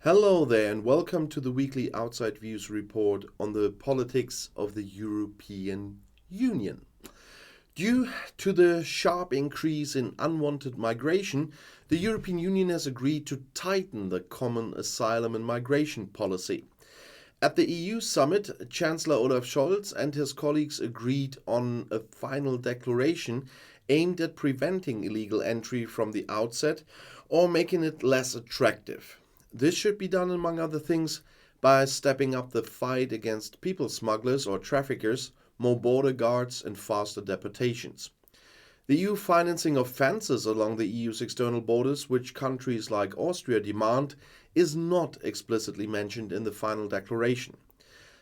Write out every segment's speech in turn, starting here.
Hello there, and welcome to the weekly Outside Views report on the politics of the European Union. Due to the sharp increase in unwanted migration, the European Union has agreed to tighten the common asylum and migration policy. At the EU summit, Chancellor Olaf Scholz and his colleagues agreed on a final declaration aimed at preventing illegal entry from the outset or making it less attractive. This should be done, among other things, by stepping up the fight against people smugglers or traffickers, more border guards, and faster deportations. The EU financing of fences along the EU's external borders, which countries like Austria demand, is not explicitly mentioned in the final declaration.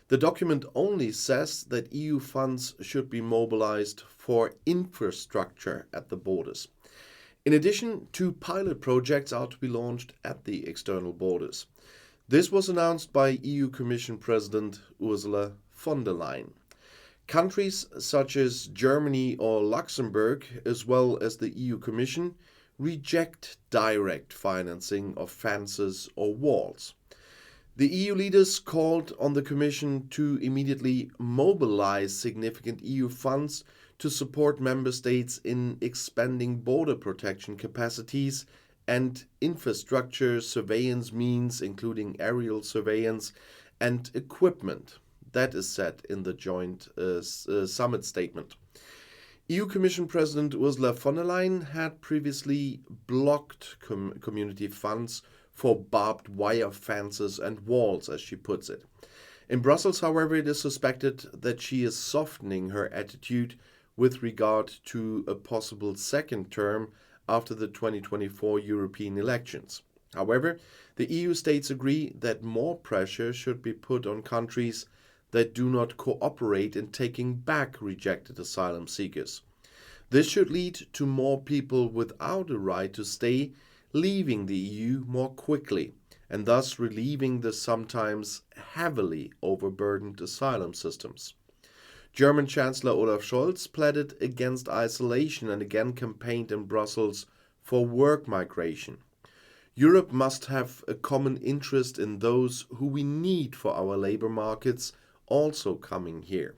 The document only says that EU funds should be mobilized for infrastructure at the borders. In addition, 2 pilot projects are to be launched at the external borders. This was announced by EU Commission President Ursula von der Leyen. Countries such as Germany or Luxembourg, as well as the EU Commission, reject direct financing of fences or walls. The EU leaders called on the Commission to immediately mobilize significant EU funds to support member states in expanding border protection capacities and infrastructure surveillance means, including aerial surveillance and equipment. That is said in the joint summit statement. EU Commission President Ursula von der Leyen had previously blocked community funds for barbed wire fences and walls, as she puts it. In Brussels, however, it is suspected that she is softening her attitude with regard to a possible second term after the 2024 European elections. However, the EU states agree that more pressure should be put on countries that do not cooperate in taking back rejected asylum seekers. This should lead to more people without a right to stay leaving the EU more quickly, and thus relieving the sometimes heavily overburdened asylum systems. German Chancellor Olaf Scholz pleaded against isolation and again campaigned in Brussels for work migration. Europe must have a common interest in those who we need for our labor markets also coming here.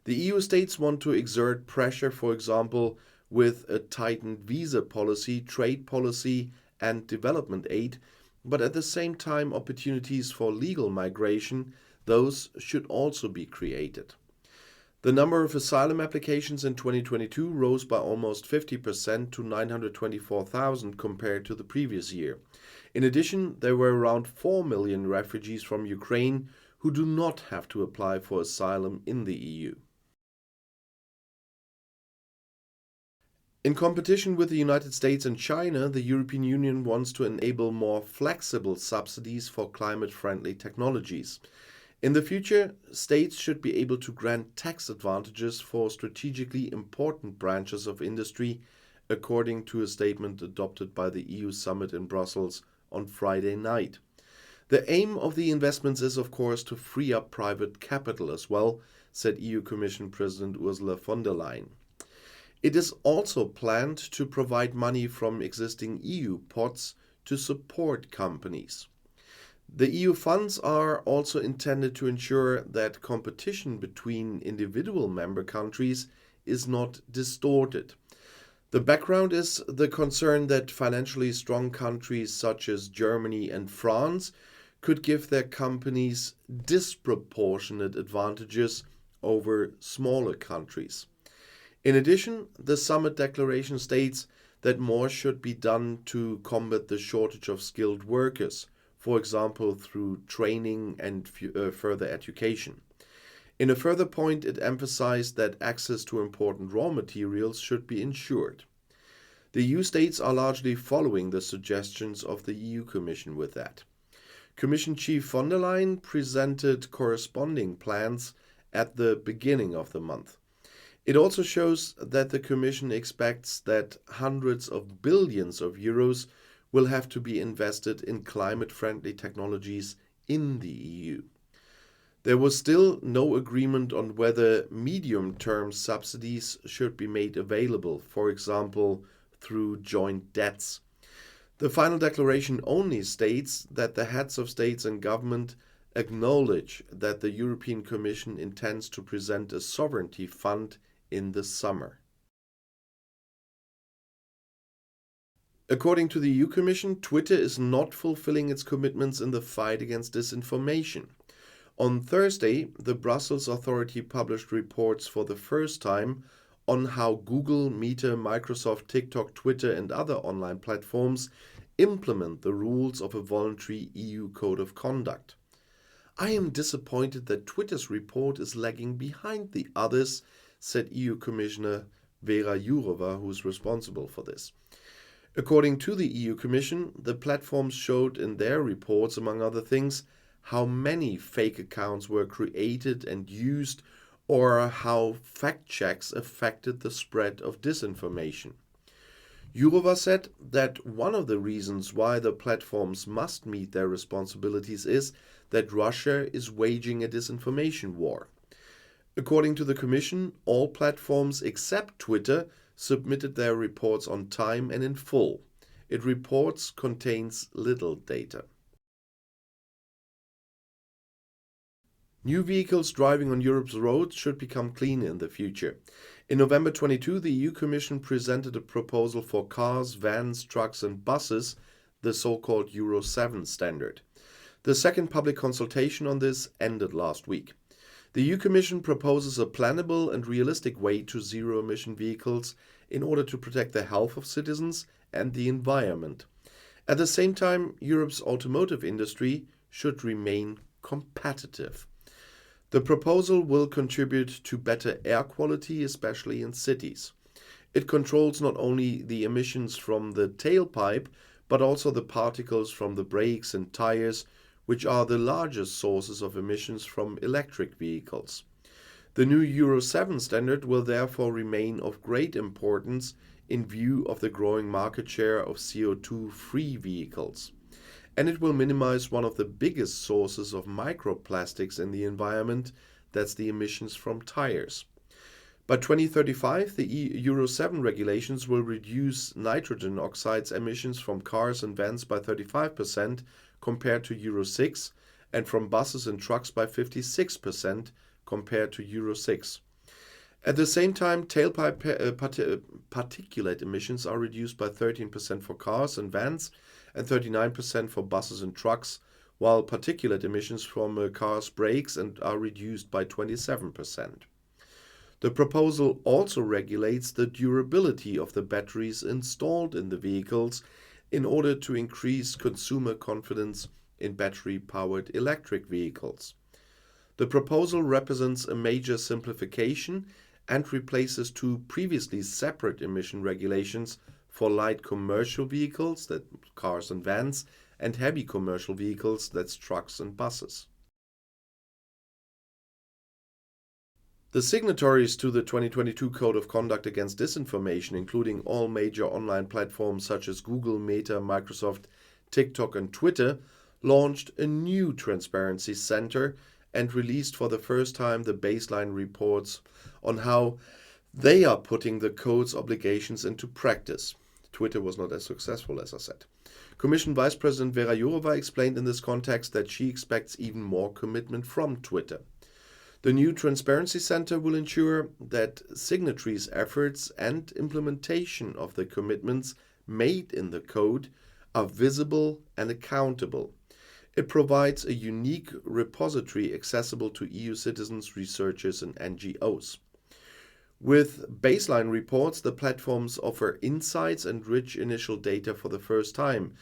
The EU states want to exert pressure, for example, with a tightened visa policy, trade policy, and development aid, but at the same time opportunities for legal migration, those should also be created. The number of asylum applications in 2022 rose by almost 50% to 924,000 compared to the previous year. In addition, there were around 4 million refugees from Ukraine who do not have to apply for asylum in the EU. In competition with the United States and China, the European Union wants to enable more flexible subsidies for climate-friendly technologies. In the future, states should be able to grant tax advantages for strategically important branches of industry, according to a statement adopted by the EU summit in Brussels on Friday night. The aim of the investments is, of course, to free up private capital as well, said EU Commission President Ursula von der Leyen. It is also planned to provide money from existing EU pots to support companies. The EU funds are also intended to ensure that competition between individual member countries is not distorted. The background is the concern that financially strong countries such as Germany and France could give their companies disproportionate advantages over smaller countries. In addition, the summit declaration states that more should be done to combat the shortage of skilled workers, for example through training and further education. In a further point, it emphasized that access to important raw materials should be ensured. The EU states are largely following the suggestions of the EU Commission with that. Commission Chief von der Leyen presented corresponding plans at the beginning of the month. It also shows that the Commission expects that hundreds of billions of euros will have to be invested in climate-friendly technologies in the EU. There was still no agreement on whether medium-term subsidies should be made available, for example, through joint debts. The final declaration only states that the heads of states and government acknowledge that the European Commission intends to present a sovereignty fund in the summer. According to the EU Commission, Twitter is not fulfilling its commitments in the fight against disinformation. On Thursday, the Brussels authority published reports for the first time on how Google, Meta, Microsoft, TikTok, Twitter, and other online platforms implement the rules of a voluntary EU code of conduct. I am disappointed that Twitter's report is lagging behind the others, said EU Commissioner Věra Jourová, who is responsible for this. According to the EU Commission, the platforms showed in their reports, among other things, how many fake accounts were created and used, or how fact checks affected the spread of disinformation. Jourová said that one of the reasons why the platforms must meet their responsibilities is that Russia is waging a disinformation war. According to the Commission, all platforms except Twitter submitted their reports on time and in full. Its reports contains little data. New vehicles driving on Europe's roads should become cleaner in the future. In November 22, the EU Commission presented a proposal for cars, vans, trucks and buses, the so-called Euro 7 standard. The second public consultation on this ended last week. The EU Commission proposes a plannable and realistic way to zero-emission vehicles in order to protect the health of citizens and the environment. At the same time, Europe's automotive industry should remain competitive. The proposal will contribute to better air quality, especially in cities. It controls not only the emissions from the tailpipe, but also the particles from the brakes and tires, which are the largest sources of emissions from electric vehicles. The new Euro 7 standard will therefore remain of great importance in view of the growing market share of CO2-free vehicles. And it will minimize one of the biggest sources of microplastics in the environment, that's the emissions from tires. By 2035, the Euro 7 regulations will reduce nitrogen oxides emissions from cars and vans by 35% compared to Euro 6, and from buses and trucks by 56% compared to Euro 6. At the same time, tailpipe particulate emissions are reduced by 13% for cars and vans and 39% for buses and trucks, while particulate emissions from cars' brakes are reduced by 27%. The proposal also regulates the durability of the batteries installed in the vehicles in order to increase consumer confidence in battery-powered electric vehicles. The proposal represents a major simplification and replaces two previously separate emission regulations for light commercial vehicles, that's cars and vans, and heavy commercial vehicles, that's trucks and buses. The signatories to the 2022 Code of Conduct Against Disinformation, including all major online platforms such as Google, Meta, Microsoft, TikTok and Twitter, launched a new transparency center and released for the first time the baseline reports on how they are putting the code's obligations into practice. Twitter was not as successful, as I said. Commission Vice President Věra Jourová explained in this context that she expects even more commitment from Twitter. The new Transparency Center will ensure that signatories' efforts and implementation of the commitments made in the code are visible and accountable. It provides a unique repository accessible to EU citizens, researchers, and NGOs. With baseline reports, the platforms offer insights and rich initial data for the first time,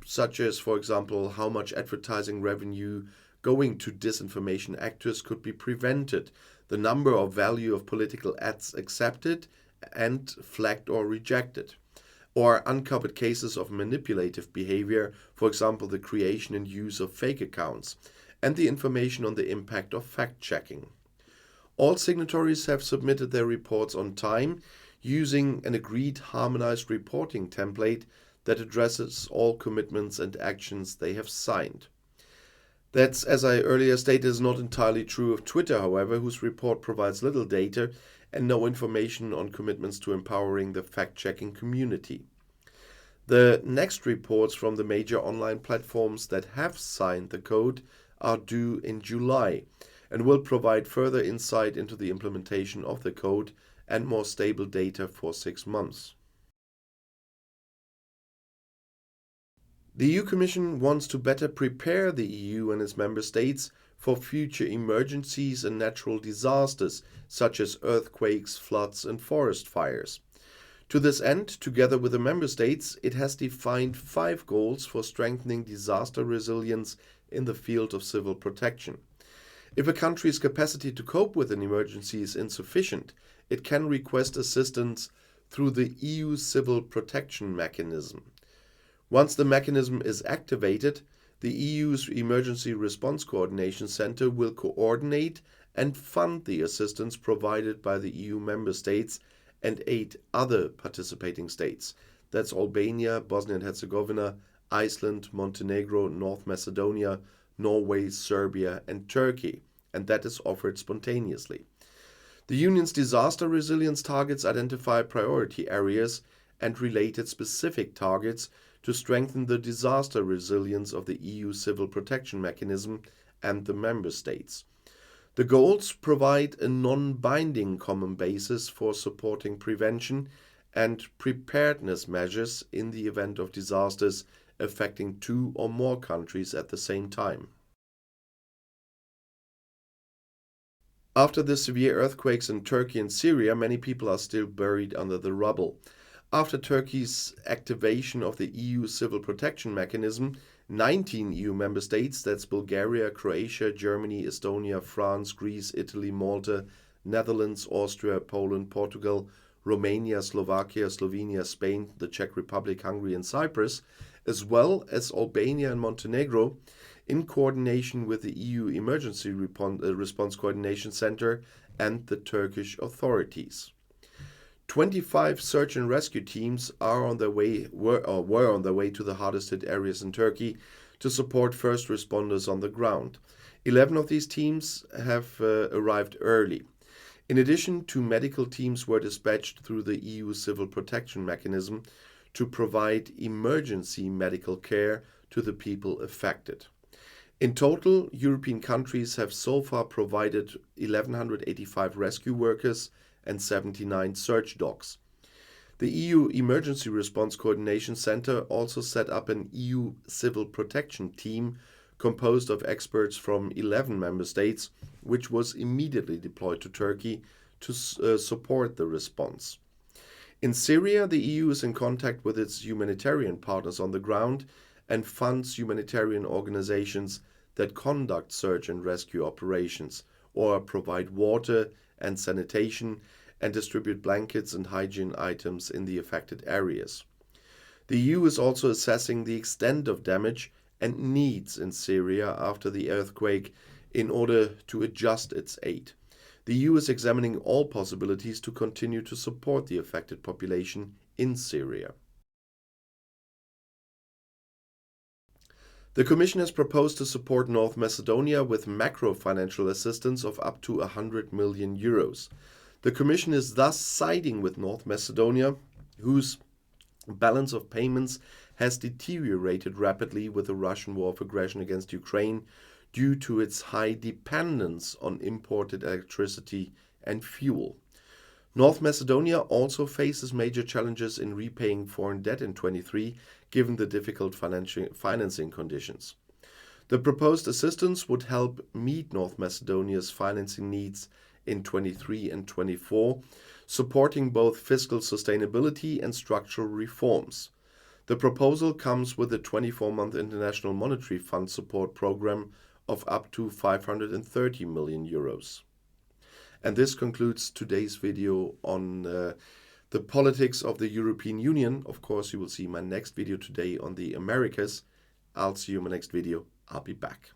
such as, for example, how much advertising revenue going to disinformation actors could be prevented, the number or value of political ads accepted and flagged or rejected, or uncovered cases of manipulative behavior, for example, the creation and use of fake accounts, and the information on the impact of fact-checking. All signatories have submitted their reports on time using an agreed harmonized reporting template that addresses all commitments and actions they have signed. That's, as I earlier stated, is not entirely true of Twitter, however, whose report provides little data and no information on commitments to empowering the fact-checking community. The next reports from the major online platforms that have signed the code are due in July and will provide further insight into the implementation of the code and more stable data for 6 months. The EU Commission wants to better prepare the EU and its member states for future emergencies and natural disasters such as earthquakes, floods and forest fires. To this end, together with the member states, it has defined 5 goals for strengthening disaster resilience in the field of civil protection. If a country's capacity to cope with an emergency is insufficient, it can request assistance through the EU Civil Protection Mechanism. Once the mechanism is activated, the EU's Emergency Response Coordination Center will coordinate and fund the assistance provided by the EU member states and 8 other participating states. That's Albania, Bosnia and Herzegovina, Iceland, Montenegro, North Macedonia, Norway, Serbia and Turkey, and that is offered spontaneously. The Union's disaster resilience targets identify priority areas and related specific targets to strengthen the disaster resilience of the EU Civil Protection Mechanism and the member states. The goals provide a non-binding common basis for supporting prevention and preparedness measures in the event of disasters affecting 2 or more countries at the same time. After the severe earthquakes in Turkey and Syria, many people are still buried under the rubble. After Turkey's activation of the EU Civil Protection Mechanism, 19 EU member states, that's Bulgaria, Croatia, Germany, Estonia, France, Greece, Italy, Malta, Netherlands, Austria, Poland, Portugal, Romania, Slovakia, Slovenia, Spain, the Czech Republic, Hungary and Cyprus, as well as Albania and Montenegro, in coordination with the EU Emergency Response Coordination Center and the Turkish authorities. 25 search and rescue teams were on their way to the hardest hit areas in Turkey to support first responders on the ground. 11 of these teams have arrived early. In addition, 2 medical teams were dispatched through the EU Civil Protection Mechanism to provide emergency medical care to the people affected. In total, European countries have so far provided 1,185 rescue workers and 79 search dogs. The EU Emergency Response Coordination Center also set up an EU Civil Protection team composed of experts from 11 member states, which was immediately deployed to Turkey to support the response. In Syria, the EU is in contact with its humanitarian partners on the ground and funds humanitarian organizations that conduct search and rescue operations or provide water and sanitation and distribute blankets and hygiene items in the affected areas. The EU is also assessing the extent of damage and needs in Syria after the earthquake in order to adjust its aid. The EU is examining all possibilities to continue to support the affected population in Syria. The Commission has proposed to support North Macedonia with macro-financial assistance of up to 100 million euros. The Commission is thus siding with North Macedonia, whose balance of payments has deteriorated rapidly with the Russian war of aggression against Ukraine due to its high dependence on imported electricity and fuel. North Macedonia also faces major challenges in repaying foreign debt in 2023, given the difficult financing conditions. The proposed assistance would help meet North Macedonia's financing needs in 23 and 24, supporting both fiscal sustainability and structural reforms. The proposal comes with a 24-month International Monetary Fund support program of up to 530 million euros. And this concludes today's video on the politics of the European Union. Of course, you will see my next video today on the Americas. I'll see you in my next video. I'll be back.